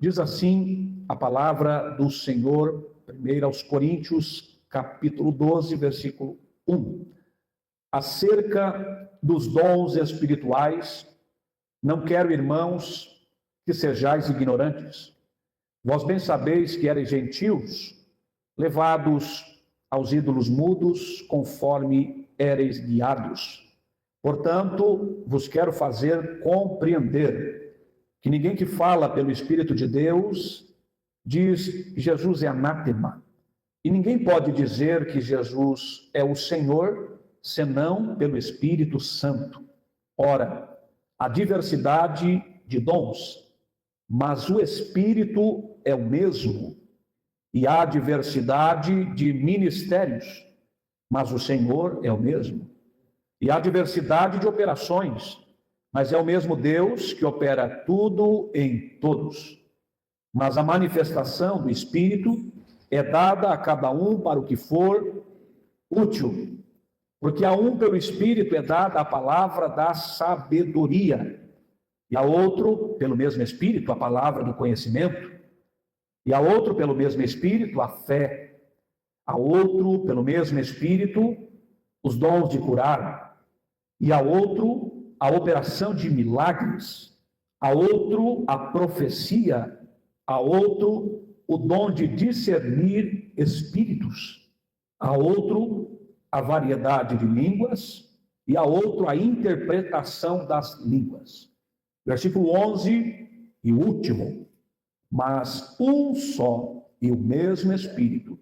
Diz assim a palavra do Senhor, 1 aos Coríntios, capítulo 12, versículo 1. Acerca dos dons espirituais, não quero, irmãos, que sejais ignorantes. Vós bem sabeis que eres gentios, levados aos ídolos mudos, conforme éreis guiados. Portanto, vos quero fazer compreender que ninguém que fala pelo Espírito de Deus diz que Jesus é anátema. E ninguém pode dizer que Jesus é o Senhor, senão pelo Espírito Santo. Ora, há diversidade de dons, mas o Espírito é o mesmo. E há diversidade de ministérios, mas o Senhor é o mesmo. E há diversidade de operações, mas é o mesmo Deus que opera tudo em todos. Mas a manifestação do Espírito é dada a cada um para o que for útil. Porque a um pelo Espírito é dada a palavra da sabedoria, e a outro pelo mesmo Espírito a palavra do conhecimento, e a outro pelo mesmo Espírito a fé, a outro pelo mesmo Espírito os dons de curar, e a outro a operação de milagres, a outro a profecia, a outro o dom de discernir espíritos, a outro a variedade de línguas e a outro a interpretação das línguas. Versículo 11 e último. Mas um só e o mesmo Espírito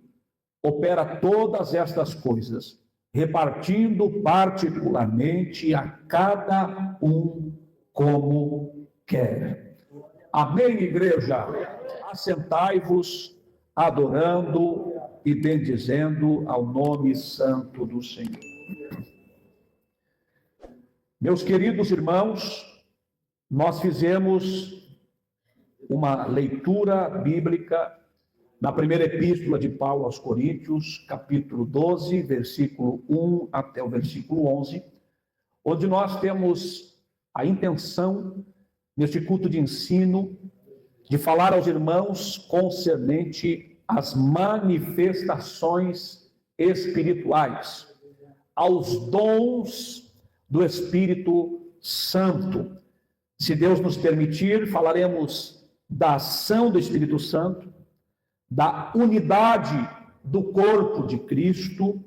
opera todas estas coisas, repartindo particularmente a cada um como quer. Amém, igreja? Assentai-vos, adorando e bendizendo ao nome santo do Senhor. Meus queridos irmãos, nós fizemos uma leitura bíblica na primeira epístola de Paulo aos Coríntios, capítulo 12, versículo 1 até o versículo 11, onde nós temos a intenção, neste culto de ensino, de falar aos irmãos concernente às manifestações espirituais, aos dons do Espírito Santo. Se Deus nos permitir, falaremos da ação do Espírito Santo, da unidade do corpo de Cristo,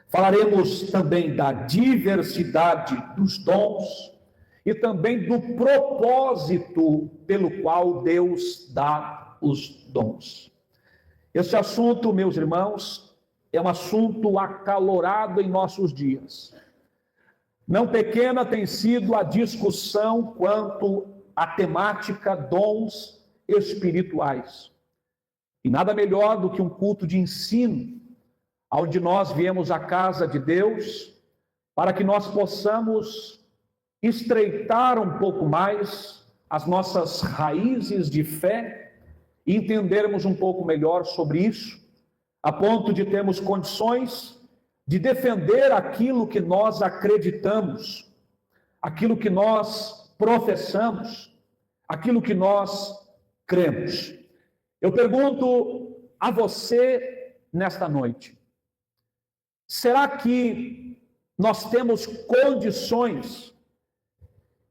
falaremos também da diversidade dos dons e também do propósito pelo qual Deus dá os dons. Esse assunto, meus irmãos, é um assunto acalorado em nossos dias. Não pequena tem sido a discussão quanto à temática dons espirituais. E nada melhor do que um culto de ensino, onde nós viemos à casa de Deus, para que nós possamos estreitar um pouco mais as nossas raízes de fé e entendermos um pouco melhor sobre isso, a ponto de termos condições de defender aquilo que nós acreditamos, aquilo que nós professamos, aquilo que nós cremos. Eu pergunto a você nesta noite, será que nós temos condições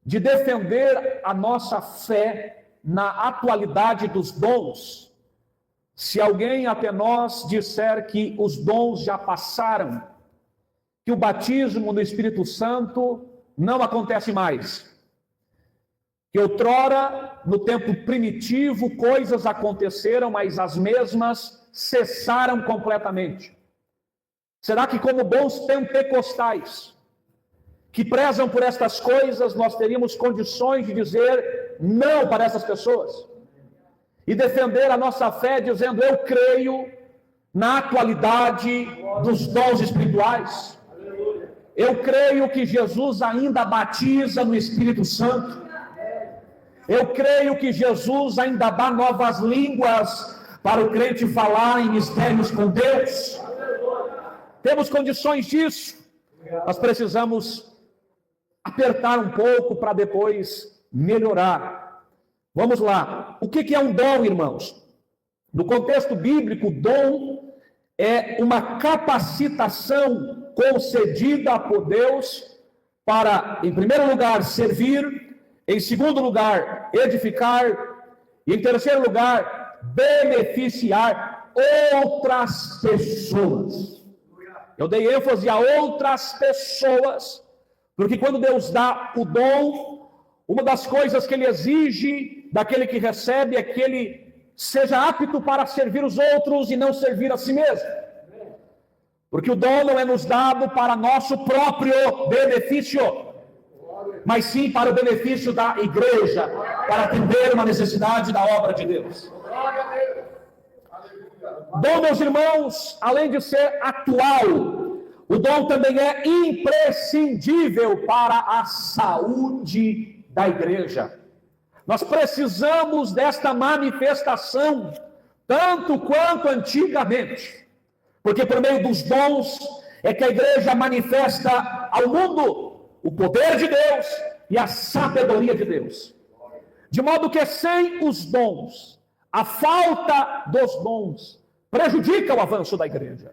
de defender a nossa fé na atualidade dos dons? Se alguém até nós disser que os dons já passaram, que o batismo no Espírito Santo não acontece mais, que outrora, no tempo primitivo, coisas aconteceram, mas as mesmas cessaram completamente. Será que, como bons pentecostais, que prezam por estas coisas, nós teríamos condições de dizer não para essas pessoas? E defender a nossa fé dizendo, eu creio na atualidade dos dons espirituais. Eu creio que Jesus ainda batiza no Espírito Santo. Eu creio que Jesus ainda dá novas línguas para o crente falar em mistérios com Deus. Temos condições disso. Nós precisamos apertar um pouco para depois melhorar. Vamos lá. O que é um dom, irmãos? No contexto bíblico, dom é uma capacitação concedida por Deus para, em primeiro lugar, servir, em segundo lugar, edificar, e em terceiro lugar, beneficiar outras pessoas. Eu dei ênfase a outras pessoas, porque quando Deus dá o dom, uma das coisas que Ele exige daquele que recebe é que ele seja apto para servir os outros e não servir a si mesmo. Porque o dom não é nos dado para nosso próprio benefício, mas sim para o benefício da igreja, para atender uma necessidade da obra de Deus. Dom, meus irmãos, além de ser atual, o dom também é imprescindível para a saúde da igreja. Nós precisamos desta manifestação, tanto quanto antigamente, porque por meio dos dons é que a igreja manifesta ao mundo o poder de Deus e a sabedoria de Deus. De modo que sem os dons, a falta dos dons prejudica o avanço da igreja.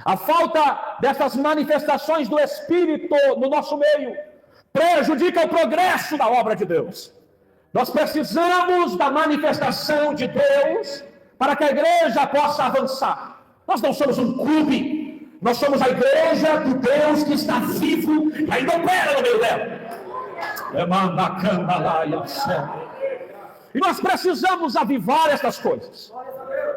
A falta dessas manifestações do Espírito no nosso meio prejudica o progresso da obra de Deus. Nós precisamos da manifestação de Deus para que a igreja possa avançar. Nós não somos um clube, nós somos a igreja do Deus que está vivo e ainda opera no meio dela. E nós precisamos avivar essas coisas.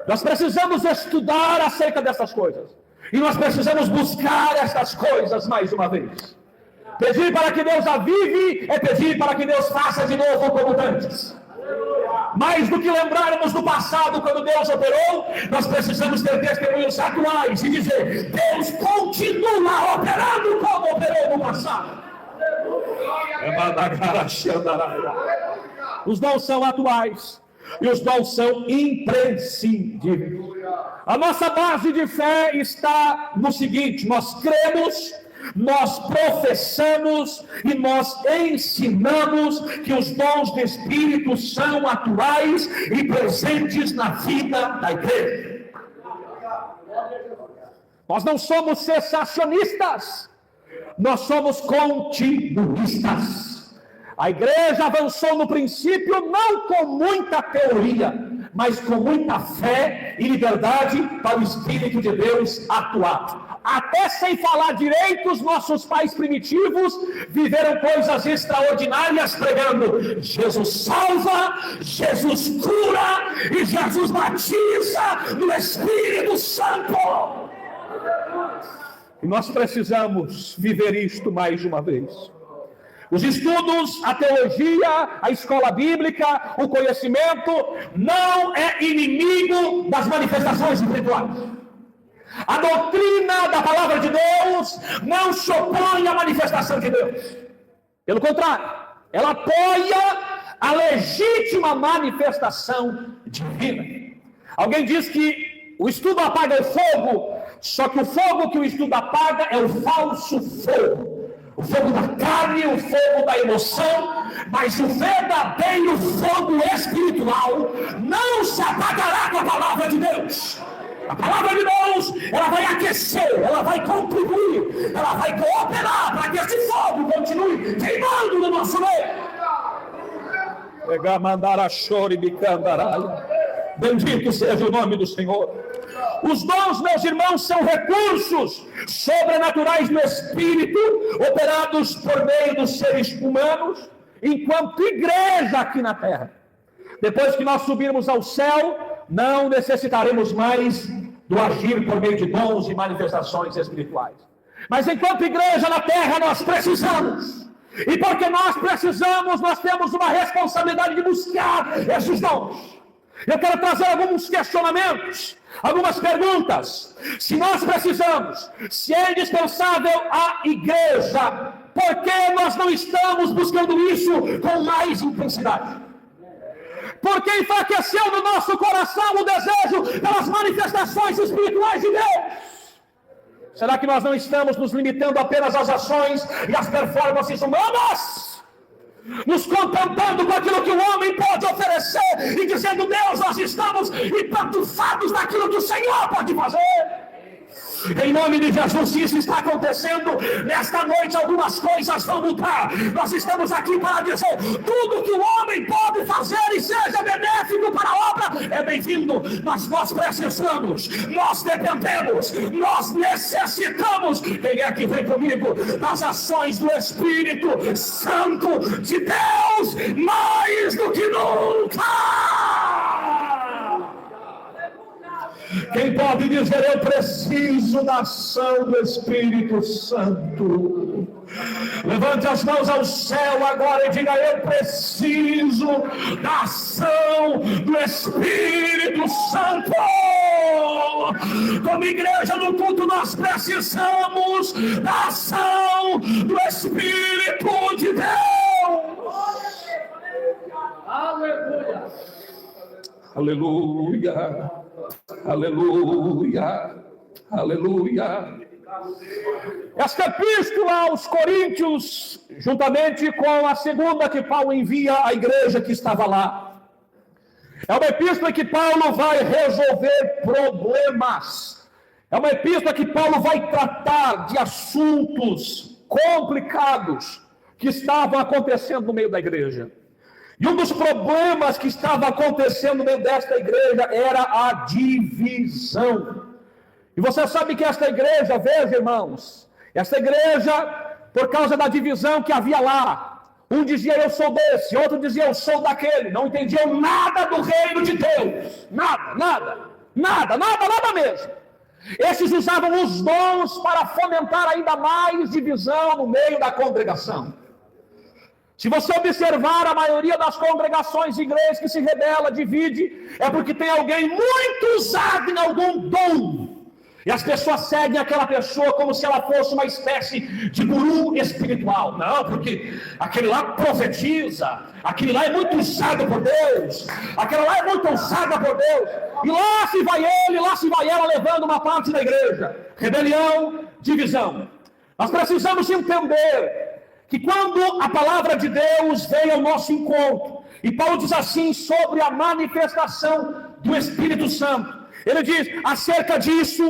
Nós precisamos estudar acerca dessas coisas. E nós precisamos buscar essas coisas mais uma vez. Pedir para que Deus avive é pedir para que Deus faça de novo como antes. Mais do que lembrarmos do passado quando Deus operou, nós precisamos ter testemunhos atuais e dizer: Deus continua operando como operou no passado. Os dons são atuais e os dons são imprescindíveis. A nossa base de fé está no seguinte: nós cremos, nós professamos e nós ensinamos que os dons do Espírito são atuais e presentes na vida da igreja. Nós não somos cessacionistas, nós somos continuistas. A igreja avançou no princípio não com muita teoria, mas com muita fé e liberdade para o Espírito de Deus atuar. Até sem falar direito, os nossos pais primitivos viveram coisas extraordinárias pregando: Jesus salva, Jesus cura e Jesus batiza no Espírito Santo. E nós precisamos viver isto mais uma vez. Os estudos, a teologia, a escola bíblica, o conhecimento não é inimigo das manifestações espirituais. A doutrina da palavra de Deus não se opõe à manifestação de Deus. Pelo contrário, ela apoia a legítima manifestação divina. Alguém diz que o estudo apaga o fogo, só que o fogo que o estudo apaga é o falso fogo. O fogo da carne, o fogo da emoção, mas o verdadeiro fogo espiritual não se apagará com a palavra de Deus. A palavra de Deus, ela vai aquecer, ela vai contribuir, ela vai cooperar para que esse fogo continue queimando no nosso meio. Bendito seja o nome do Senhor. Os dons, meus irmãos, são recursos sobrenaturais do Espírito, operados por meio dos seres humanos, enquanto igreja aqui na terra. Depois que nós subirmos ao céu, não necessitaremos mais do agir por meio de dons e manifestações espirituais. Mas enquanto igreja na terra, nós precisamos. E porque nós precisamos, nós temos uma responsabilidade de buscar esses dons. Eu quero trazer alguns questionamentos, algumas perguntas. Se nós precisamos, se é indispensável a igreja, por que nós não estamos buscando isso com mais intensidade? Por que enfraqueceu no nosso coração o desejo pelas manifestações espirituais de Deus? Será que nós não estamos nos limitando apenas às ações e às performances humanas? nos contentando com aquilo que o homem pode oferecer e dizendo: Deus, nós estamos empantufados naquilo que o Senhor pode fazer. Em nome de Jesus, se isso está acontecendo, nesta noite algumas coisas vão mudar. Nós estamos aqui para dizer: tudo que o homem pode fazer e seja benéfico para a obra é bem-vindo, mas nós precisamos, nós dependemos, nós necessitamos. Quem é que vem comigo? Das ações do Espírito Santo de Deus, mais do que nunca. Quem pode dizer: eu preciso da ação do Espírito Santo? Levante as mãos ao céu agora e diga: eu preciso da ação do Espírito Santo. Como igreja no culto, nós precisamos da ação do Espírito de Deus. Aleluia. Aleluia. Aleluia, aleluia. Esta epístola aos Coríntios, juntamente com a segunda que Paulo envia à igreja que estava lá, é uma epístola que Paulo vai resolver problemas. É uma epístola que Paulo vai tratar de assuntos complicados que estavam acontecendo no meio da igreja. E um dos problemas que estava acontecendo no meio desta igreja era a divisão. E você sabe que esta igreja, veja, irmãos, esta igreja, por causa da divisão que havia lá, um dizia: eu sou desse, outro dizia: eu sou daquele, não entendiam nada do reino de Deus, nada mesmo. Esses usavam os dons para fomentar ainda mais divisão no meio da congregação. Se você observar a maioria das congregações e igrejas que se rebela, divide, é porque tem alguém muito usado em algum dom. E as pessoas seguem aquela pessoa como se ela fosse uma espécie de guru espiritual. Não, porque aquele lá profetiza, aquele lá é muito usado por Deus, aquela lá é muito usada por Deus. E lá se vai ele, lá se vai ela, levando uma parte da igreja. Rebelião, divisão. Nós precisamos entender que quando a palavra de Deus veio ao nosso encontro, e Paulo diz assim sobre a manifestação do Espírito Santo, ele diz: acerca disso,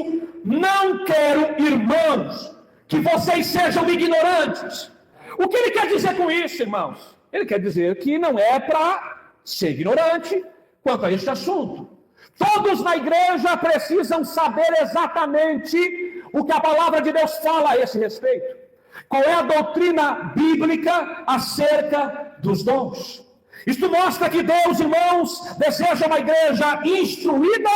não quero, irmãos, que vocês sejam ignorantes. O que ele quer dizer com isso, irmãos? Ele quer dizer que não é para ser ignorante quanto a este assunto. Todos na igreja precisam saber exatamente o que a palavra de Deus fala a esse respeito. Qual é a doutrina bíblica acerca dos dons? Isto mostra que Deus, irmãos, deseja uma igreja instruída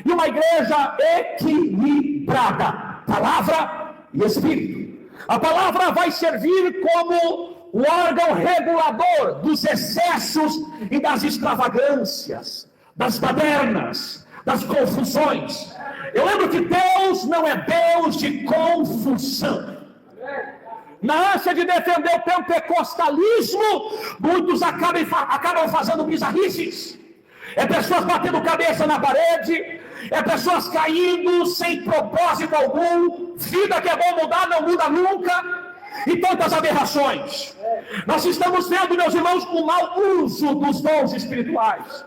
e uma igreja equilibrada. Palavra e Espírito. A palavra vai servir como o órgão regulador dos excessos e das extravagâncias, das badernas, das confusões. Eu lembro que Deus não é Deus de confusão. Na ânsia de defender o pentecostalismo, muitos acabam fazendo bizarrices. É pessoas batendo cabeça na parede, é pessoas caindo sem propósito algum, vida que é bom mudar, não muda nunca, e tantas aberrações. Nós estamos vendo, meus irmãos, o mau uso dos dons espirituais,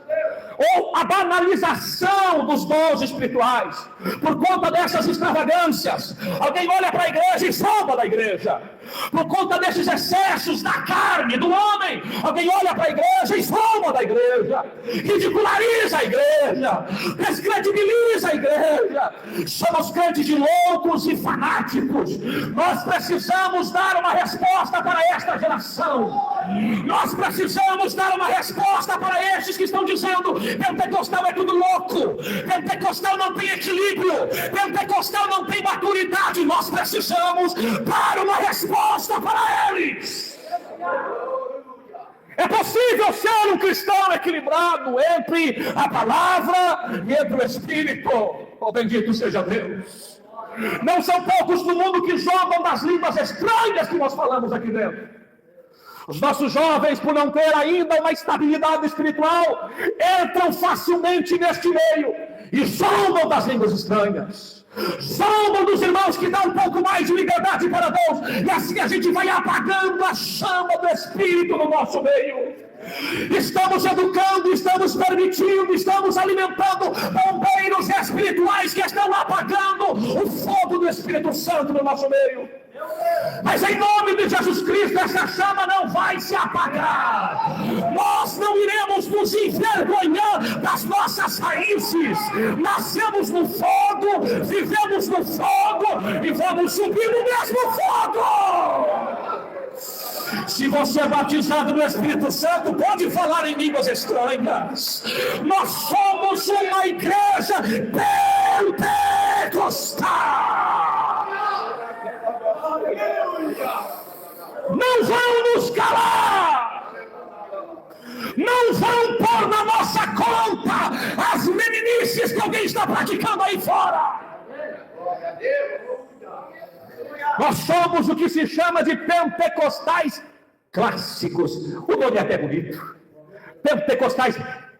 ou a banalização dos dons espirituais, por conta dessas extravagâncias. Alguém olha para a igreja e zomba da igreja, por conta desses excessos da carne, do homem. Alguém olha para a igreja e zomba da igreja, ridiculariza a igreja, descredibiliza a igreja. Somos crentes de loucos e fanáticos. Nós precisamos dar uma resposta para esta geração. Nós precisamos dar uma resposta para estes que estão dizendo: pentecostal é tudo louco, pentecostal não tem equilíbrio, pentecostal não tem maturidade. Nós precisamos dar uma resposta para eles. É possível ser um cristão equilibrado entre a palavra e entre o Espírito. Oh, bendito seja Deus. Não são poucos no mundo que zombam das línguas estranhas que nós falamos aqui dentro. Os nossos jovens, por não ter ainda uma estabilidade espiritual, entram facilmente neste meio e zombam das línguas estranhas. Zombam dos irmãos que dão um pouco mais de liberdade para Deus, e assim a gente vai apagando a chama do Espírito no nosso meio. Estamos educando, estamos permitindo, estamos alimentando bombeiros espirituais que estão apagando o fogo do Espírito Santo no nosso meio. Mas em nome de Jesus Cristo, essa chama não vai se apagar. Nós não iremos nos envergonhar das nossas raízes. Nascemos no fogo, vivemos no fogo e vamos subir no mesmo fogo. Se você é batizado no Espírito Santo, pode falar em línguas estranhas. Nós somos uma igreja pentecostal. Não vão nos calar. Não vão pôr na nossa conta as meninices que alguém está praticando aí fora. Nós somos o que se chama de pentecostais clássicos. O nome é até bonito. Pentecostais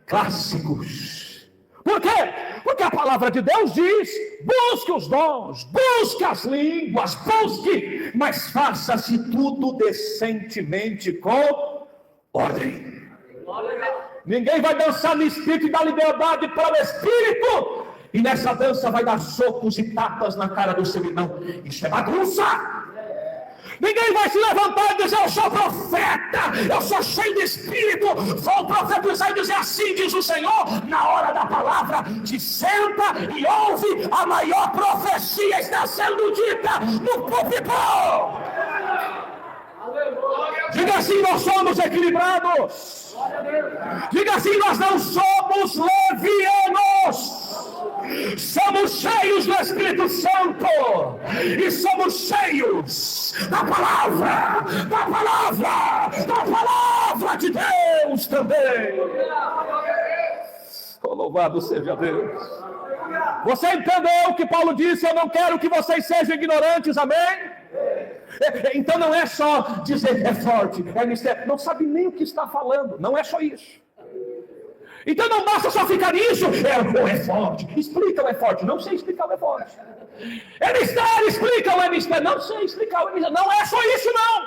clássicos. Por quê? Porque a palavra de Deus diz: busque os dons, busque as línguas, busque, mas faça-se tudo decentemente com ordem. Ninguém vai dançar no Espírito e dar liberdade para o Espírito, e nessa dança vai dar socos e tapas na cara do seu irmão. Isso é bagunça. Ninguém vai se levantar e dizer: eu sou profeta, eu sou cheio de Espírito, vou profetizar e dizer: assim diz o Senhor. Na hora da palavra, te senta e ouve, a maior profecia está sendo dita no púlpito. Diga assim: nós somos equilibrados. Diga assim: nós não somos levianos. Somos cheios do Espírito Santo e somos cheios da palavra de Deus também. Oh, louvado seja Deus. Você entendeu o que Paulo disse? Eu não quero que vocês sejam ignorantes, amém? Então não é só dizer é forte, é mistério, não sabe nem o que está falando, não é só isso. Então não basta só ficar nisso. É forte. Explica o é forte. Não sei explicar o é forte. É mistério. Explica o é mistério. Não sei explicar o é mistério. Não é só isso, não.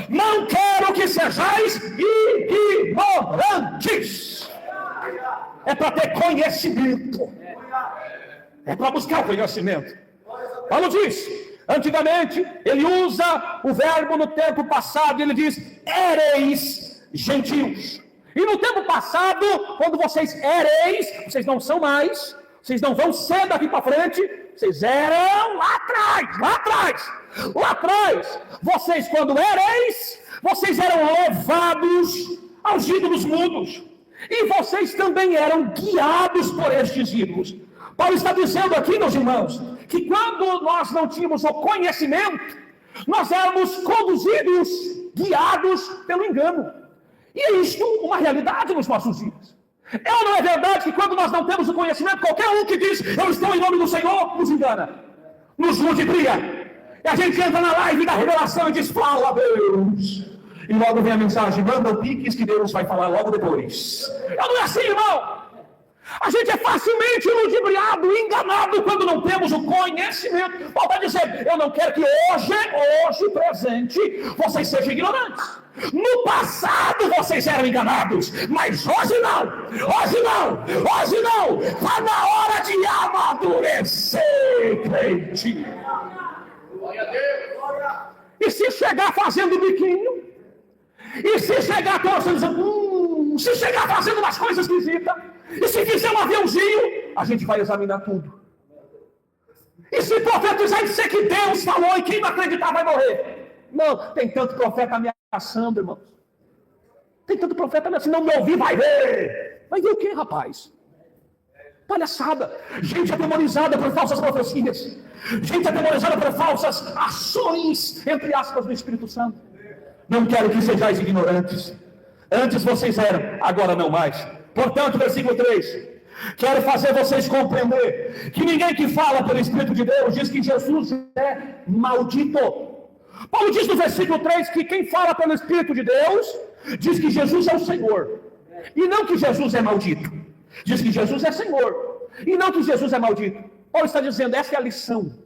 Não quero que sejais ignorantes. É para ter conhecimento. É para buscar conhecimento. Paulo diz, antigamente, ele usa o verbo no tempo passado. Ele diz, éreis gentios. E no tempo passado, quando vocês éreis, vocês não são mais, vocês não vão ser daqui para frente, vocês eram lá atrás, vocês quando éreis, vocês eram levados aos ídolos mudos, e vocês também eram guiados por estes ídolos. Paulo está dizendo aqui, meus irmãos, que quando nós não tínhamos o conhecimento, nós éramos conduzidos, guiados pelo engano. E é isto uma realidade nos nossos dias. É ou não é verdade que quando nós não temos o conhecimento, qualquer um que diz, eu estou em nome do Senhor, nos engana, nos ludibria. E a gente entra na live da revelação e diz, fala Deus. E logo vem a mensagem, manda piques que Deus vai falar logo depois. Não é assim, irmão. A gente é facilmente ludibriado, enganado quando não temos o conhecimento. Paulo está dizendo, eu não quero que hoje presente, vocês sejam ignorantes. No passado vocês eram enganados, mas hoje não. Está na hora de amadurecer, crente. Glória a Deus. E se chegar fazendo biquinho, e se chegar torcendo, se chegar fazendo umas coisas esquisitas, e se fizer um aviãozinho, a gente vai examinar tudo. E se profetizar e dizer que Deus falou e quem não acreditar vai morrer. Não, tem tanto profeta ameaçando, irmãos. Tem tanto profeta ameaçando, não me ouvir, vai ver. Vai ver o que, rapaz? Palhaçada. Gente atemorizada por falsas profecias. Gente atemorizada por falsas ações, entre aspas, do Espírito Santo. Não quero que sejais ignorantes. Antes vocês eram, agora não mais. Portanto, versículo 3, quero fazer vocês compreender que ninguém que fala pelo Espírito de Deus diz que Jesus é maldito. Paulo diz no versículo 3 que quem fala pelo Espírito de Deus diz que Jesus é o Senhor, e não que Jesus é maldito. Diz que Jesus é Senhor, e não que Jesus é maldito. Paulo está dizendo, essa é a lição.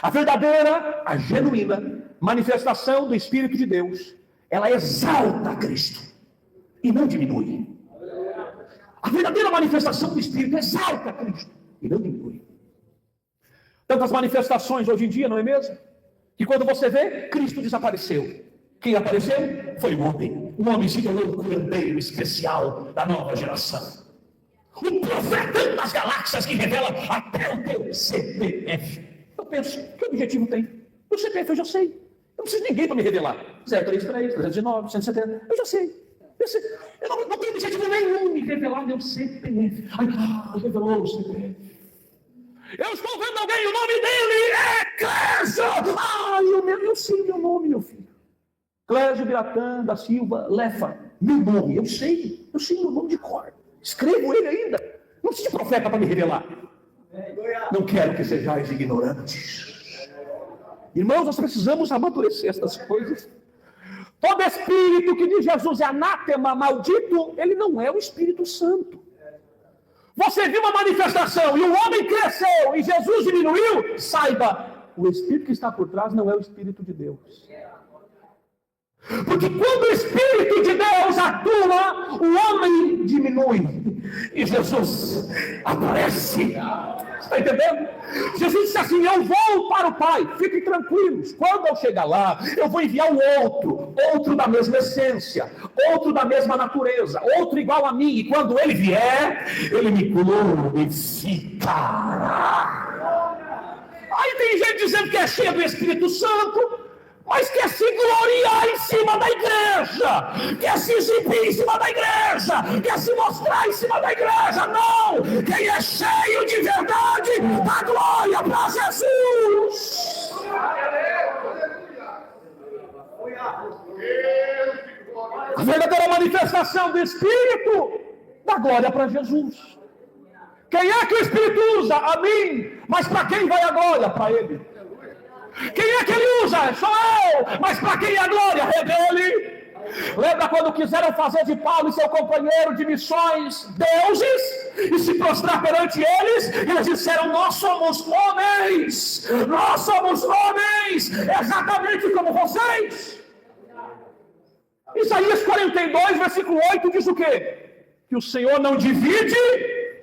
A verdadeira, a genuína manifestação do Espírito de Deus, ela exalta Cristo e não diminui. A verdadeira manifestação do Espírito exalta Cristo e não diminui. Tantas manifestações hoje em dia, não é mesmo? Que quando você vê, Cristo desapareceu. Quem apareceu? Foi o homem. O homem se tornou o curandeiro especial da nova geração. O profeta das galáxias que revela até o teu CPF. Eu penso, que objetivo tem? O CPF eu já sei. Eu não preciso de ninguém para me revelar. 033, 309, 170. Eu já sei. Eu não tenho objetivo nenhum me revelar meu CPF. Ai, revelou o CPF. Eu estou vendo alguém, o nome dele é Clésio. Eu sei meu nome, meu filho. Clésio Biratã da Silva Lefa. Meu nome, eu sei meu nome de cor. Escrevo ele ainda. Não preciso de profeta para me revelar. Não quero que sejais ignorantes. Irmãos, nós precisamos amadurecer essas coisas. Todo espírito que diz Jesus é anátema, maldito, ele não é o Espírito Santo. Você viu uma manifestação e o homem cresceu e Jesus diminuiu, saiba, o Espírito que está por trás não é o Espírito de Deus. Porque quando o Espírito de Deus atua, o homem diminui e Jesus aparece. Está entendendo? Jesus disse assim, eu vou para o Pai, fiquem tranquilos, quando eu chegar lá, eu vou enviar o outro da mesma essência, outro da mesma natureza, outro igual a mim, e quando ele vier, ele me glorificará. Aí tem gente dizendo que é cheio do Espírito Santo, mas quer se gloriar em cima da igreja, quer se exibir em cima da igreja, quer se mostrar em cima da igreja. Não! Quem é cheio de verdade, dá glória para Jesus. A verdadeira manifestação do Espírito dá glória para Jesus. Quem é que o Espírito usa? A mim. Mas para quem vai a glória? Para Ele. Quem é que ele usa? Sou eu. Mas para quem é a glória? É dele. Lembra quando quiseram fazer de Paulo e seu companheiro de missões deuses e se prostrar perante eles? Eles disseram, nós somos homens, exatamente como vocês. Isaías 42, versículo 8 diz o quê? Que o Senhor não divide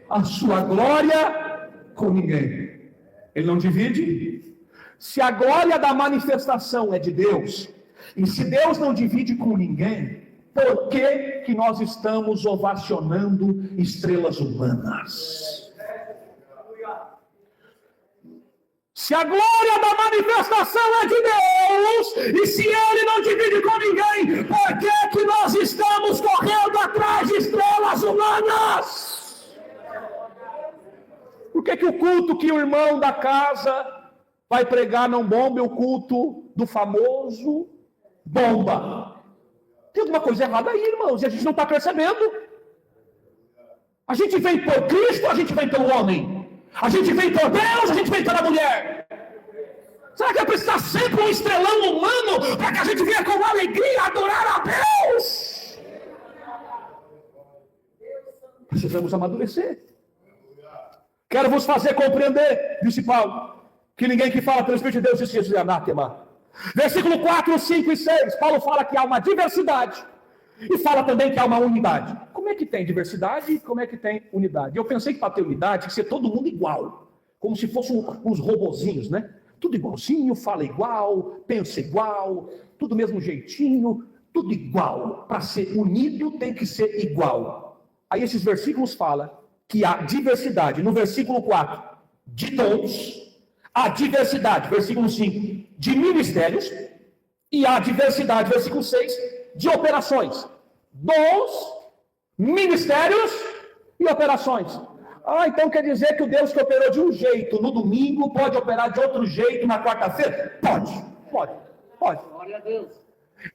a sua glória com ninguém. Ele não divide. Se a glória da manifestação é de Deus, e se Deus não divide com ninguém, por que nós estamos ovacionando estrelas humanas? Se a glória da manifestação é de Deus, e se Ele não divide com ninguém, por que nós estamos correndo atrás de estrelas humanas? Por que o culto que o irmão da casa vai pregar não bomba, o culto do famoso bomba? Tem alguma coisa errada aí, irmãos, e a gente não está percebendo. A gente vem por Cristo, a gente vem pelo homem. A gente vem por Deus, a gente vem pela mulher. Será que vai precisar sempre um estrelão humano para que a gente venha com alegria adorar a Deus? Precisamos amadurecer. Quero vos fazer compreender, disse Paulo, que ninguém que fala pelo Espírito de Deus diz isso é anátema. Versículo 4, 5 e 6, Paulo fala que há uma diversidade e fala também que há uma unidade. Como é que tem diversidade e como é que tem unidade? Eu pensei que para ter unidade tinha que ser todo mundo igual, como se fossem uns robozinhos, né? Tudo igualzinho, fala igual, pensa igual, tudo mesmo jeitinho, tudo igual. Para ser unido tem que ser igual. Aí esses versículos falam que há diversidade. No versículo 4, de dons. A diversidade, versículo 5, de ministérios, e a diversidade, versículo 6, de operações. Dons, ministérios e operações. Então quer dizer que o Deus que operou de um jeito no domingo pode operar de outro jeito na quarta-feira? Pode. Glória a Deus.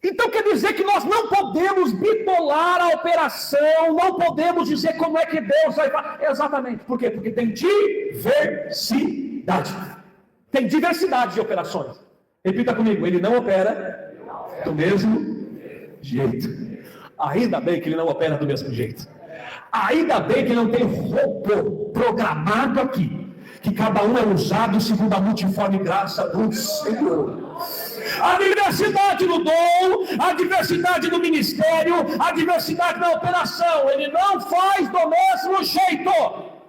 Então quer dizer que nós não podemos bipolar a operação, não podemos dizer como é que Deus vai fazer. Exatamente. Por quê? Porque tem diversidade. Tem diversidade de operações. Repita comigo, ele não opera do mesmo jeito. Ainda bem que ele não opera do mesmo jeito. Ainda bem que não tem robô programado aqui, que cada um é usado segundo a multiforme graça do Senhor. A diversidade no dom, a diversidade no ministério, a diversidade na operação, ele não faz do mesmo jeito.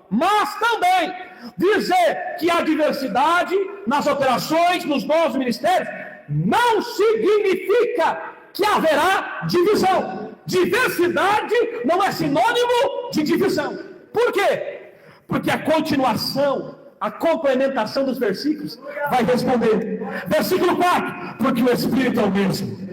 Mas também dizer que há diversidade nas operações, nos dons do ministério, não significa que haverá divisão. Diversidade não é sinônimo de divisão. Por quê? Porque a continuação, a complementação dos versículos vai responder. Versículo 4, porque o Espírito é o mesmo.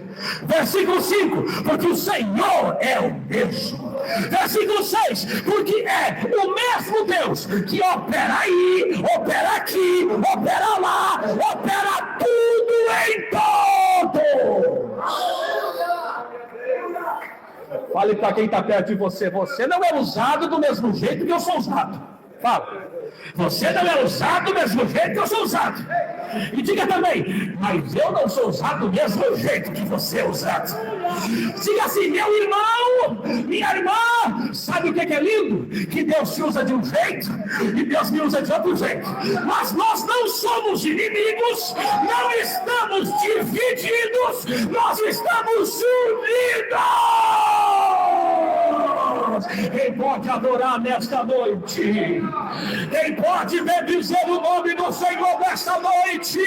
Versículo 5, porque o Senhor é o mesmo. Versículo 6, porque é o mesmo Deus que opera aí, opera aqui, opera lá, opera tudo em todos. Fale para quem está perto de você, você não é usado do mesmo jeito que eu sou usado. Fala, você não é usado do mesmo jeito que eu sou usado. E diga também, mas eu não sou usado do mesmo jeito que você é usado. Diga assim, meu irmão, minha irmã, sabe o que é lindo? Que Deus se usa de um jeito e Deus me usa de outro jeito. Mas nós não somos inimigos, não estamos divididos, nós estamos unidos. Quem pode adorar nesta noite? Quem pode bendizer o nome do Senhor nesta noite?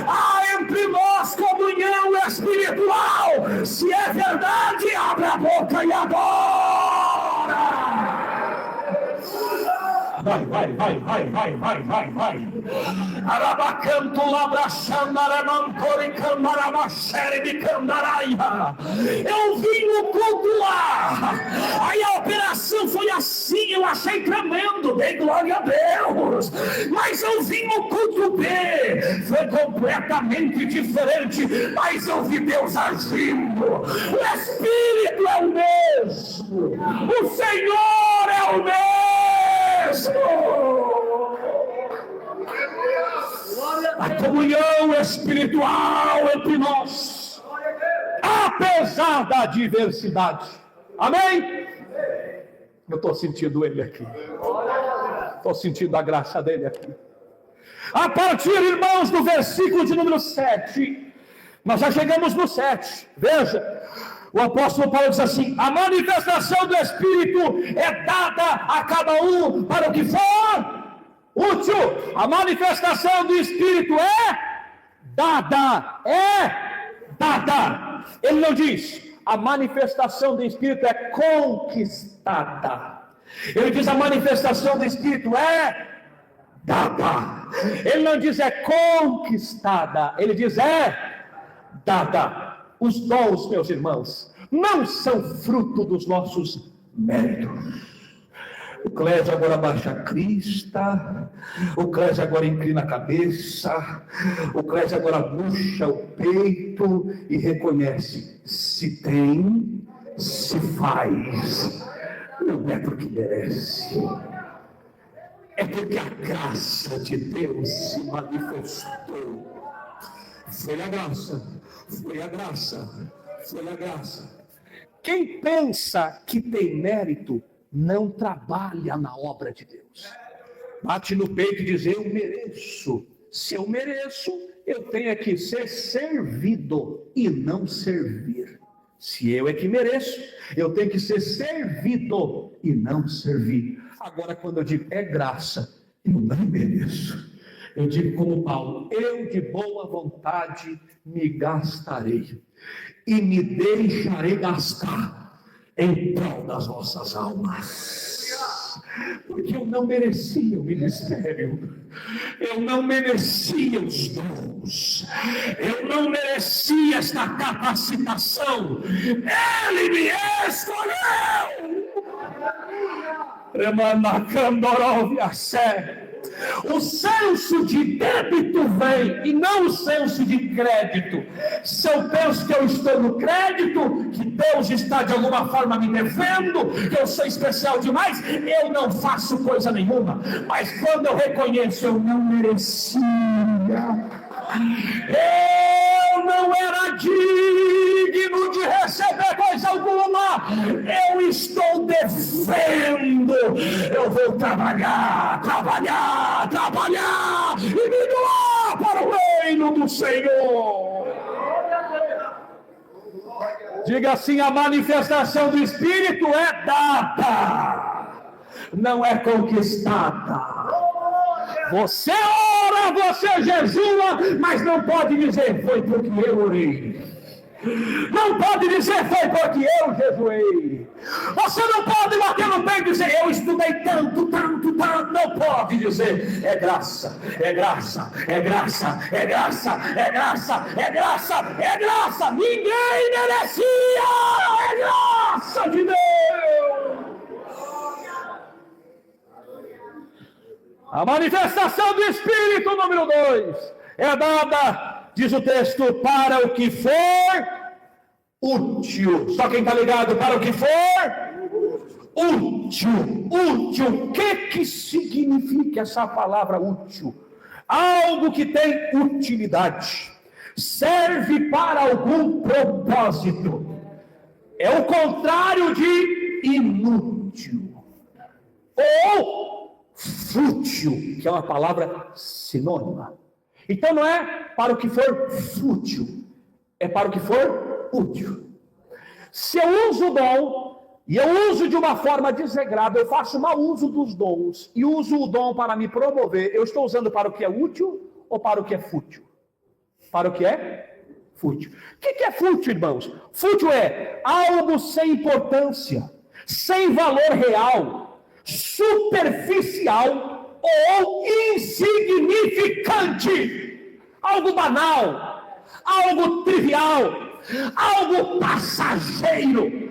Há entre nós comunhão espiritual. Se é verdade, abre a boca e adora. Vai. Arabacanto labraxandaramantore candarabachere de candaraia. Eu vim no culto lá. Aí a operação foi assim, eu achei tremendo, dei glória a Deus. Mas eu vim no culto B, foi completamente diferente. Mas eu vi Deus agindo. O Espírito é o mesmo. O Senhor é o mesmo. A comunhão espiritual entre nós, apesar da diversidade. Amém? Eu estou sentindo ele aqui. Estou sentindo a graça dele aqui. A partir, irmãos, do versículo de número 7, nós já chegamos no 7. Veja, o apóstolo Paulo diz assim: a manifestação do Espírito é dada a cada um para o que for útil. A manifestação do Espírito é dada. Ele não diz a manifestação do Espírito é conquistada. Ele diz a manifestação do Espírito é dada. Ele não diz é conquistada. Ele diz é dada. Os dons, meus irmãos, não são fruto dos nossos méritos. O Clésio agora baixa a crista, o Clésio agora inclina a cabeça, o Clésio agora puxa o peito e reconhece: se tem, se faz, não é porque merece, é porque a graça de Deus se manifestou. Foi a graça. Quem pensa que tem mérito não trabalha na obra de Deus. Bate no peito e diz: eu mereço. Se eu mereço, eu tenho que ser servido e não servir. Se eu é que mereço, eu tenho que ser servido e não servir. Agora, quando eu digo é graça, eu não mereço. Eu digo como Paulo: eu de boa vontade me gastarei e me deixarei gastar em prol das vossas almas, porque eu não merecia o ministério, eu não merecia os dons, eu não merecia esta capacitação. Ele me escolheu. O senso de débito vem e não o senso de crédito. Se eu penso que eu estou no crédito, que Deus está de alguma forma me devendo, que eu sou especial demais, eu não faço coisa nenhuma. Mas quando eu reconheço, eu não merecia, eu não era digno de receber coisa alguma, eu estou devendo. Eu vou trabalhar, para trabalhar e me doar para o reino do Senhor. Diga assim: a manifestação do Espírito é dada, não é conquistada. Você ora, você jejua, mas não pode dizer foi porque eu orei. Não pode dizer foi porque eu jejuei. Você não pode bater no peito e dizer eu estudei tanto. Não pode dizer é graça, é graça, é graça, é graça, é graça, é graça, é graça. Ninguém merecia, é graça de Deus. A manifestação do Espírito número 2 é dada, diz o texto, para o que for útil. Só quem está ligado, para o que for útil. Útil. O que significa essa palavra útil? Algo que tem utilidade. Serve para algum propósito. É o contrário de inútil. Ou fútil, que é uma palavra sinônima. Então não é para o que for fútil, é para o que for útil. Se eu uso o dom, e eu uso de uma forma desregrada, eu faço mau uso dos dons, e uso o dom para me promover, eu estou usando para o que é útil ou para o que é fútil? Para o que é fútil. O que é fútil, irmãos? Fútil é algo sem importância, sem valor real, superficial ou insignificante, algo banal, algo trivial, algo passageiro.